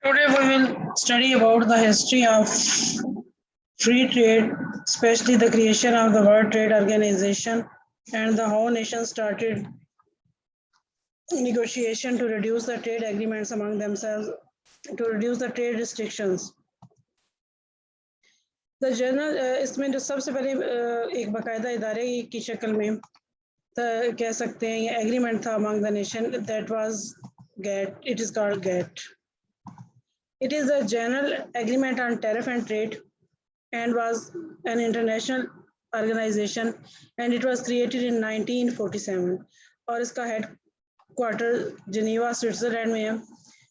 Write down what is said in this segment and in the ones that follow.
Today we will study about the history of free trade, especially the creation of the World Trade Organization and the how nations started negotiation to reduce the trade agreements among themselves, to reduce the trade restrictions. The journal इसमें जो सबसे पहले एक बाकायदा इदारे की शक्ल में कह सकते हैं ये एग्रीमेंट था among the nation that was GATT. It is called GATT. It is a general agreement on tariff and trade and was an international organization and it was created in 1947 और इसका headquarter Geneva, Switzerland में है,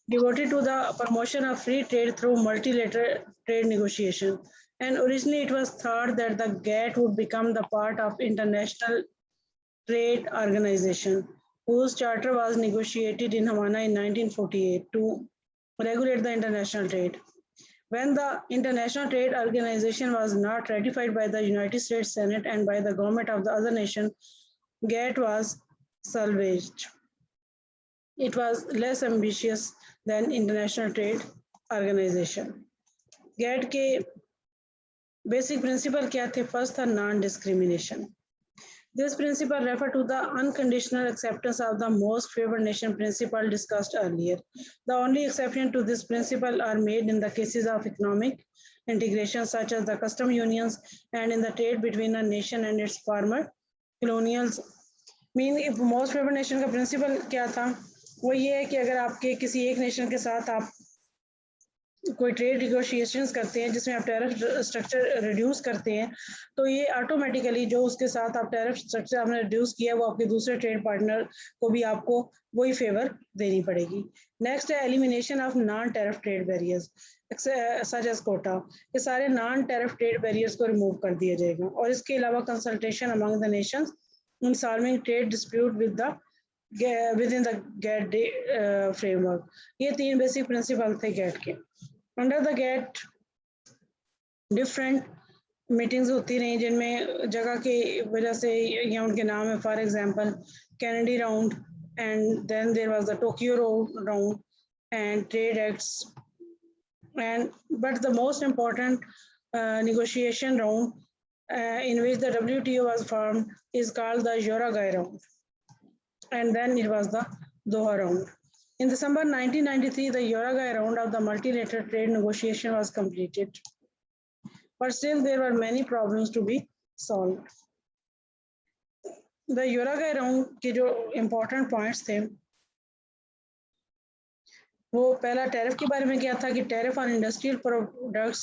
devoted to the promotion of free trade through multilateral trade negotiation. And originally it was thought that the GATT would become the part of International Trade Organization, whose charter was negotiated in Havana in 1948 to regulate the international trade. When the International Trade Organization was not ratified by the United States Senate and by the government of the other nation, GATT was salvaged. It was less ambitious than International Trade Organization. GATT के basic principle क्या थे? First था non-discrimination. This principle refers to the unconditional acceptance of the most favored nation principle discussed earlier. The only exception to this principle are made in the cases of economic integration, such as the custom unions and in the trade between a nation and its former colonials. Mean most favored nation का principle क्या था? वो ये है कि अगर आपके किसी एक नेशन के साथ आप कोई ट्रेड निगोशिएशंस करते हैं जिसमें आप टैरिफ स्ट्रक्चर रिड्यूस करते हैं तो ये ऑटोमेटिकली जो उसके साथ आप टैरिफ स्ट्रक्चर आपने रिड्यूस किया वो आपके दूसरे ट्रेड पार्टनर को भी आपको वही फेवर देनी पड़ेगी. नेक्स्ट है elimination of non tariff trade barriers such as quota. ये सारे नॉन टैरिफ ट्रेड बैरियर्स को रिमूव कर दिया जाएगा और इसके अलावा consultation among the nations in solving trade dispute with the within the GATT framework. ये तीन बेसिक प्रिंसिपल थे GATT के. Under the GATT different meetings होती रही जिनमें जगह की वजह से या उनके नाम है. For example Kennedy round and then there was the Tokyo round and trade acts and but the most important negotiation round in which the WTO was formed is called the Uruguay round, and then it was the Doha round. In December 1993, the Uruguay round of the multilateral trade negotiation was completed, but still there were many problems to be solved. The Uruguay round के जो important points थे वो पहला tariff के बारे में क्या था कि tariff on industrial products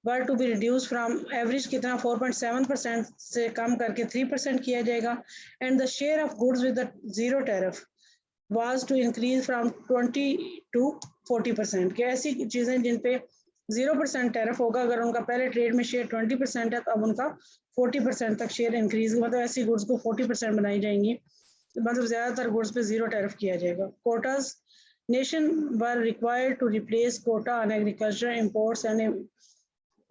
were to be reduce from average कितना 4.7% से कम करके 3% किया जाएगा and the share of goods with the zero tariff was to increase from 20 to 40%. कि ऐसी चीज़ें जिन पे 0% टैरिफ होगा अगर उनका पहले ट्रेड में शेयर 20% है तो अब उनका 40% तक शेयर इंक्रीज मतलब ऐसी गुड्स को 40% बनाई जाएंगी मतलब ज़्यादातर गुड्स पे जीरो टैरिफ किया जाएगा. Quotas Nation were required to replace quota on agriculture imports and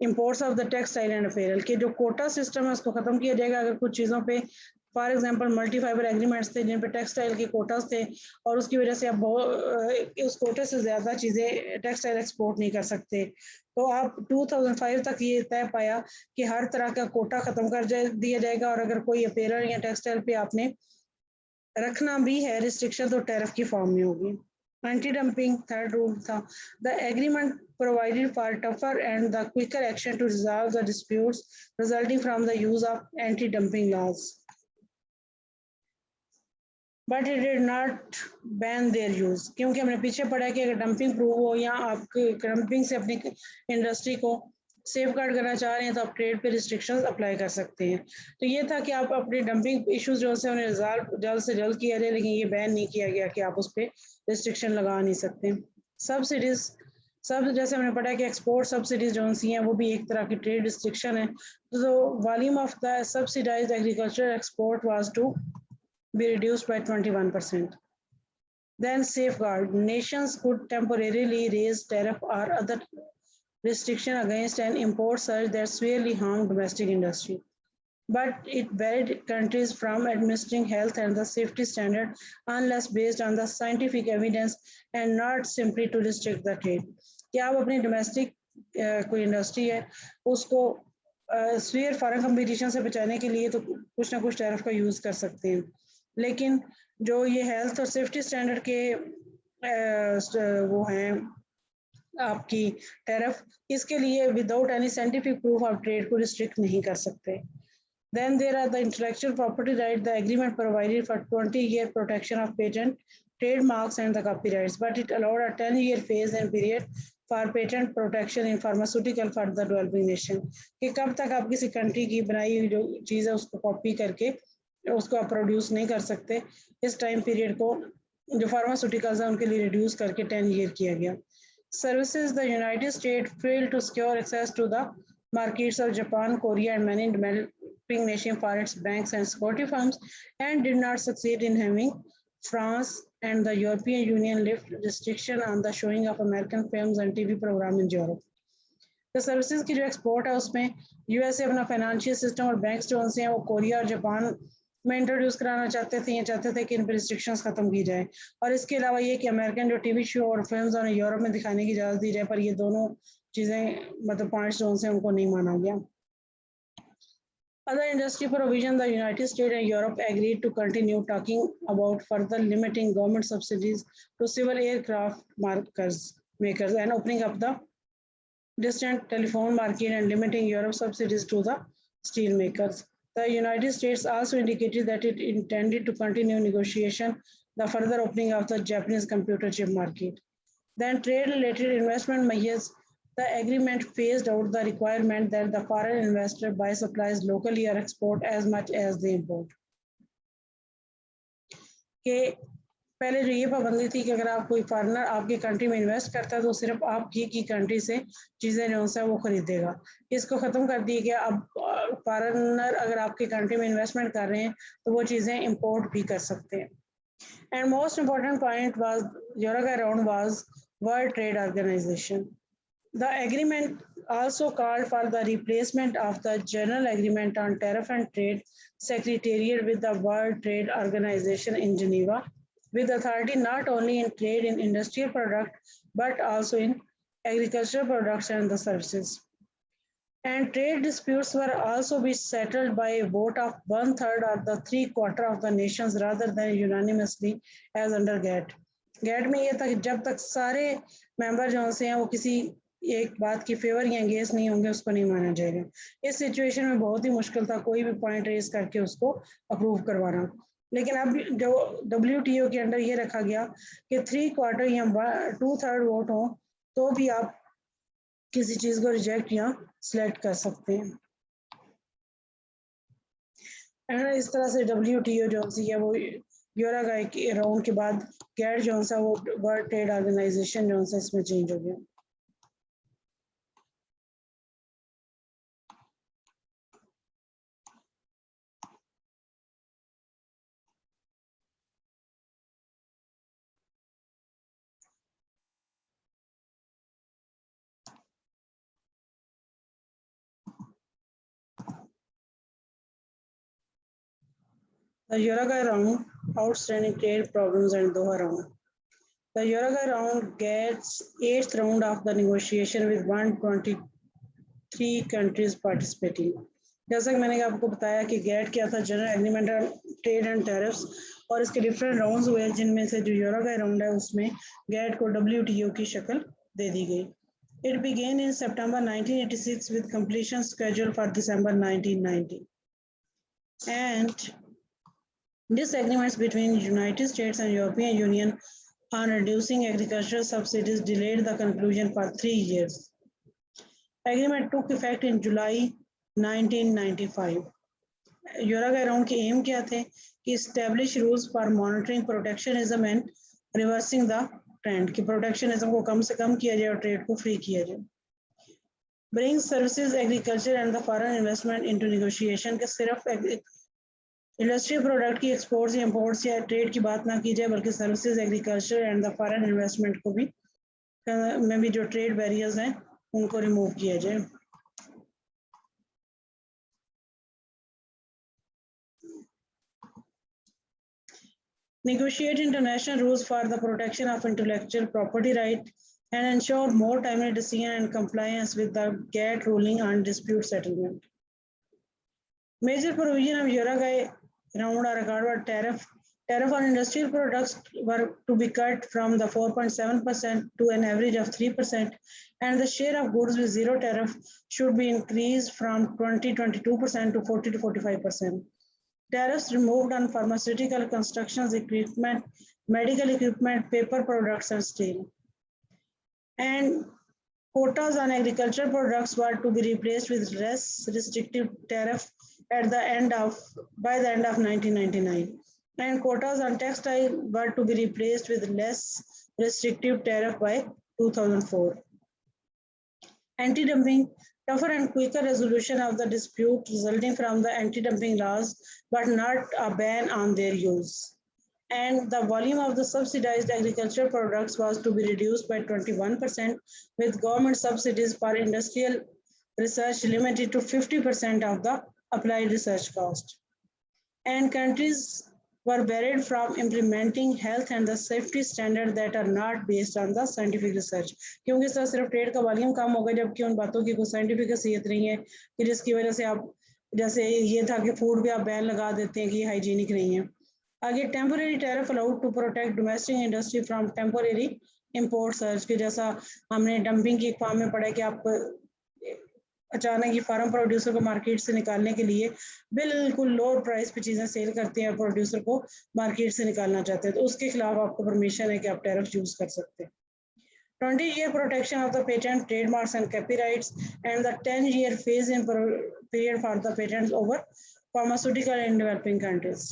imports of the textile and apparel. के जो quota system है उसको खत्म किया जाएगा अगर कुछ चीज़ों पे for example multi fibre agreements थे जिन पे टेक्सटाइल के कोटास थे और उसकी वजह से आप उस कोटे से ज़्यादा चीज़ें टेक्सटाइल एक्सपोर्ट नहीं कर सकते तो आप 2005 तक ये तय पाया कि हर तरह का कोटा खत्म कर दिया जाएगा और अगर कोई अपैरल या टेक्सटाइल पे आपने रखना भी है रिस्ट्रिक्शन तो टैरिफ की फॉर्म में होगी. Anti-dumping third rule था. The agreement provided for tougher and the quicker action to resolve the disputes resulting from the use of anti-dumping laws. But it did not ban their use. क्योंकि हमने पीछे पढ़ा कि अगर dumping prove हो या आप डंपिंग से अपनी इंडस्ट्री को सेफ गार्ड करना चाह रहे हैं तो आप ट्रेड पे रिस्ट्रिक्शंस अप्लाई कर सकते हैं. तो ये था कि आप अपने डंपिंग इश्यूज जो से उन्हें रिजॉल्व जल्द से जल्द किया जाए लेकिन ये बैन नहीं किया गया कि आप उस पर रिस्ट्रिक्शन लगा नहीं सकते. सब्सिडीज सब जैसे हमने पढ़ा कि एक्सपोर्ट सब्सिडीज जो सी हैं वो भी एक तरह की ट्रेड रिस्ट्रिक्शन है. तो volume of the subsidised agriculture export was to be reduced by 21%. Then safeguard nations could temporarily raise tariff or other restriction against an import surge that severely harmed domestic industry. But it barred countries from administering health and the safety standard unless based on the scientific evidence and not simply to restrict the trade. कि आप अपनी domestic कोई industry है उसको sphere foreign competition से बचाने के लिए तो कुछ ना कुछ टैरिफ का यूज़ कर सकते हैं, लेकिन जो ये हेल्थ और सेफ्टी स्टैंडर्ड के वो हैं आपकी टैरिफ, इसके लिए विदाउट एनी साइंटिफिक प्रूफ आप ट्रेड को रिस्ट्रिक्ट नहीं कर सकते। Then there are the intellectual property right. The agreement provided for 20-year protection of patent, trademarks, and the copyrights, but it allowed a 10-year phase-in period for patent protection in pharmaceutical for the developing nation. कि कब तक आप किसी country की बनाई हुई जो चीज़ है उसको कॉपी करके उसको आप प्रोड्यूस नहीं कर सकते, इस टाइम पीरियड को जो फार्मास्यूटिकल्स हैं उनके लिए रिड्यूस करके 10 ईयर किया गया। Services, the United States failed to secure access to the markets of Japan, Korea, and many developing nations for its banks and security firms, and did not succeed in having France and the European Union lift restriction on the showing of American films and TV program in Europe. तो services की जो export है उसमें USA अपना financial system और bank जो हैं वो कोरिया और जापान में इंट्रोड्यूस कराना चाहते थे, ये चाहते थे कि इन पर रिस्ट्रिक्शंस खत्म की जाए, और इसके अलावा ये कि अमेरिकन जो टीवी शो और फिल्म्स उन्हें यूरोप में दिखाने की इजाज़त दी जाए, पर ये दोनों चीज़ें मतलब पॉइंट्स जो हैं उनको नहीं माना गया। Other industry provision, the United States and Europe agreed to continue talking about further limiting government subsidies to civil aircraft makers and opening up the distant telephone market and limiting Europe's subsidies to the steel makers. The United States also indicated that it intended to continue negotiation the further opening of the Japanese computer chip market. Then trade-related investment measures, the agreement phased out the requirement that the foreign investor buy supplies locally or export as much as they import. के पहले जो ये पाबंदी थी कि अगर आप कोई फॉरेनर आपकी कंट्री में इन्वेस्ट करता है तो सिर्फ आपकी की कंट्री से चीज़ें जो है वो खरीदेगा, इसको ख़त्म कर दिया गया। अब फॉरेनर अगर आपकी कंट्री में इन्वेस्टमेंट कर रहे हैं तो वो चीज़ें इंपोर्ट भी कर सकते हैं। And most important point was Uruguay round was World Trade Organization. The agreement also called for the replacement of the General Agreement on Tariff and Trade Secretariat with the World Trade Organization in Geneva, with authority not only in trade in industrial products but also in agricultural products and the services. And trade disputes were also be settled by a vote of 1/3 or the 3/4 of the nations rather than unanimously as under GATT. GATT में ये था कि जब तक सारे member जो हैं वो किसी एक बात की फेवर या अगेंस्ट नहीं होंगे उसको नहीं माना जाएगा। इस सिचुएशन में बहुत ही मुश्किल था कोई भी पॉइंट रेज करके उसको अप्रूव करवाना, लेकिन अब जो WTO के अंडर ये रखा गया कि 3/4 या 2/3 वोट हो तो भी आप किसी चीज़ को रिजेक्ट या सिलेक्ट कर सकते हैं। इस तरह से WTO जो है वो यूरोका राउंड के बाद गैट जो है वो वर्ल्ड ट्रेड ऑर्गेनाइजेशन जो है इसमें चेंज हो गया। The Uruguay round, outstanding trade problems and Doha round. The Uruguay round gets 8th round of the negotiation with 123 countries participating. जैसा कि मैंने आपको बताया कि गेट क्या था, general agreement on trade and tariffs, और इसके डिफरेंट राउंड्स हुए जिनमें से जो यूरोका राउंड है उसमें गेट को WTO की शक्ल दे दी गई। It began in September 1986 with completion scheduled for December 1990. And disagreements between the United States and European Union on reducing agricultural subsidies delayed the conclusion for 3 years. Agreement took effect in July 1995. यूरोका round के M क्या थे कि establish rules for monitoring protectionism and reversing the trend, कि protectionism को कम से कम किया जाए और ट्रेड को फ्री किया जाए। Bring services, agriculture and the foreign investment into negotiation, के सिर्फ इंडस्ट्रियल प्रोडक्ट की एक्सपोर्ट्स या इंपोर्ट्स या ट्रेड की बात ना की जाए बल्कि services, agriculture and the foreign investment को भी में भी जो ट्रेड बैरियर्स हैं उनको रिमूव किया जाए। Negotiate international rules for the protection of intellectual property right, and ensure more timely decision and compliance with the GATT ruling on dispute settlement. Major provision of Uruguay round are regarded tariff. Tariff on industrial products were to be cut from the 4.7% to an average of 3%, and the share of goods with zero tariff should be increased from 22% to 40 to 45%. Tariffs removed on pharmaceutical, construction equipment, medical equipment, paper products, and steel. And quotas on agricultural products were to be replaced with less restrictive tariff by the end of 1999. And quotas on textile were to be replaced with less restrictive tariff by 2004. Anti-dumping, tougher and quicker resolution of the dispute resulting from the anti-dumping laws, but not a ban on their use. And the volume of the subsidized agricultural products was to be reduced by 21%, with government subsidies for industrial research limited to 50% of the applied research cost. And countries were barred from implementing health and the safety standards that are not based on the scientific research. क्योंकि इस तरह सिर्फ trade का volume कम हो गया, जबकि उन बातों की कोई साइंटिफिक हैसियत नहीं है कि जिसकी वजह से आप, जैसे ये था कि फूड पे आप बैन लगा देते हैं कि हाइजीनिक नहीं है. आगे temporary tariff allowed to protect domestic industry from temporary import surge, कि जैसा हमने डंपिंग की एक फॉर्म में पढ़ा कि आप अचानक ही फार्म प्रोड्यूसर को मार्केट से निकालने के लिए बिल्कुल लो प्राइस पे चीज़ें सेल करते हैं, प्रोड्यूसर को मार्केट से निकालना चाहते हैं, तो उसके खिलाफ आपको परमिशन है कि आप टैरिफ यूज कर सकते हैं. 20-year protection of the patent, trademarks and copyrights, and the 10-year phase-in period for the patents over pharmaceutical in developing countries.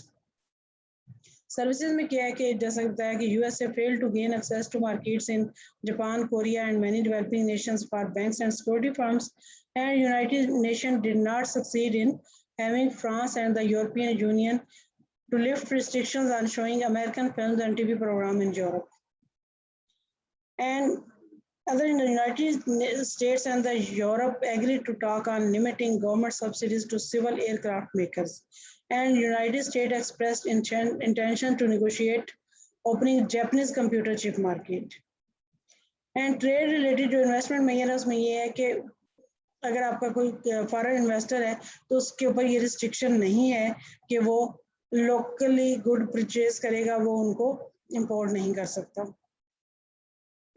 Services में क्या है कि जैसा बताया कि USA failed to gain access to markets in Japan, Korea and many developing nations for banks and security firms, and United Nation did not succeed in having France and the European Union to lift restrictions on showing American films and TV programme in Europe. And other in the United States and the Europe agreed to talk on limiting government subsidies to civil aircraft makers. And United States expressed intention to negotiate opening Japanese computer chip market. And trade related to investment measures में ये है कि अगर आपका कोई foreign investor है तो उसके ऊपर ये रिस्ट्रिक्शन नहीं है कि वो लोकली गुड परचेज करेगा, वो उनको इंपोर्ट नहीं कर सकता.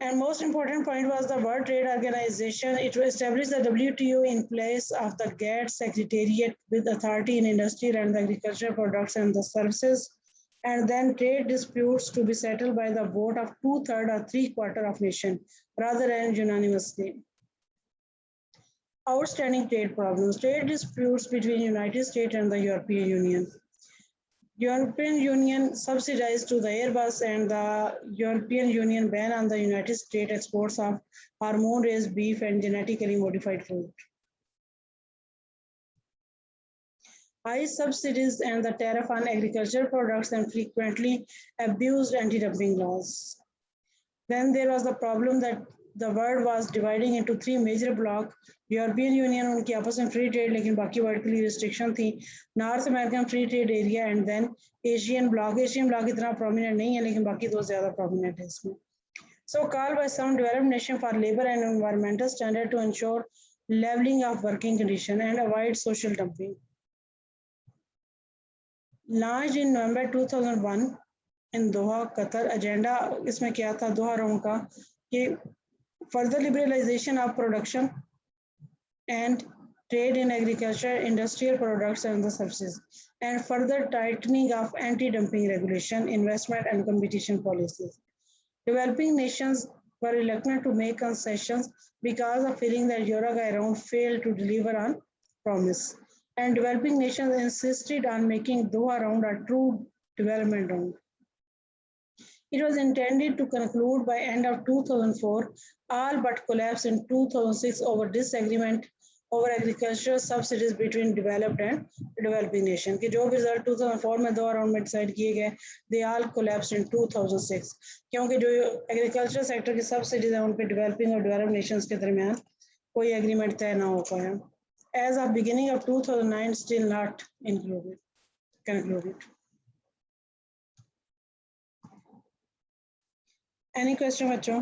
And most important point was the World Trade Organization. It established the WTO in place of the GATT Secretariat with authority in industry and agricultural products and the services, and then trade disputes to be settled by the vote of 2/3 or 3/4 of nation rather than unanimously. Outstanding trade problems, trade disputes between United States and the European Union. European Union subsidized to the Airbus, and the European Union ban on the United States exports of hormone-raised beef and genetically modified food. High subsidies and the tariff on agricultural products and frequently abused anti-dumping laws. Then there was the problem that the world was dividing into 3 major blocks. European Union उनकी आपस में free trade, लेकिन बाकी world के लिए restriction थी. North American free trade area and then Asian bloc. Asian bloc इतना prominent नहीं है, लेकिन बाकी दो ज़्यादा prominent है इसमें. So called by some developed nation for labor and environmental standard to ensure leveling of working condition and avoid social dumping. Launched in November 2001 in Doha, Qatar. Agenda इसमें क्या था दोहा राउंड का कि further liberalization of production and trade in agriculture, industrial products and the services, and further tightening of anti-dumping regulation, investment and competition policies. Developing nations were reluctant to make concessions because of feeling that Uruguay round failed to deliver on promise. And developing nations insisted on making Doha round a true development round. It was intended to conclude by end of 2004, all but collapsed in 2006 over disagreement over agricultural subsidies between developed and developing nations. कि जो result 2004 में दो round में decide किए गए, they all collapsed in 2006. क्योंकि जो agricultural sector की subsidies हैं उन पे developing और developed nations के दरमियान कोई agreement तय ना हो पाया. As of beginning of 2009, still not concluded. Any question, बच्चों?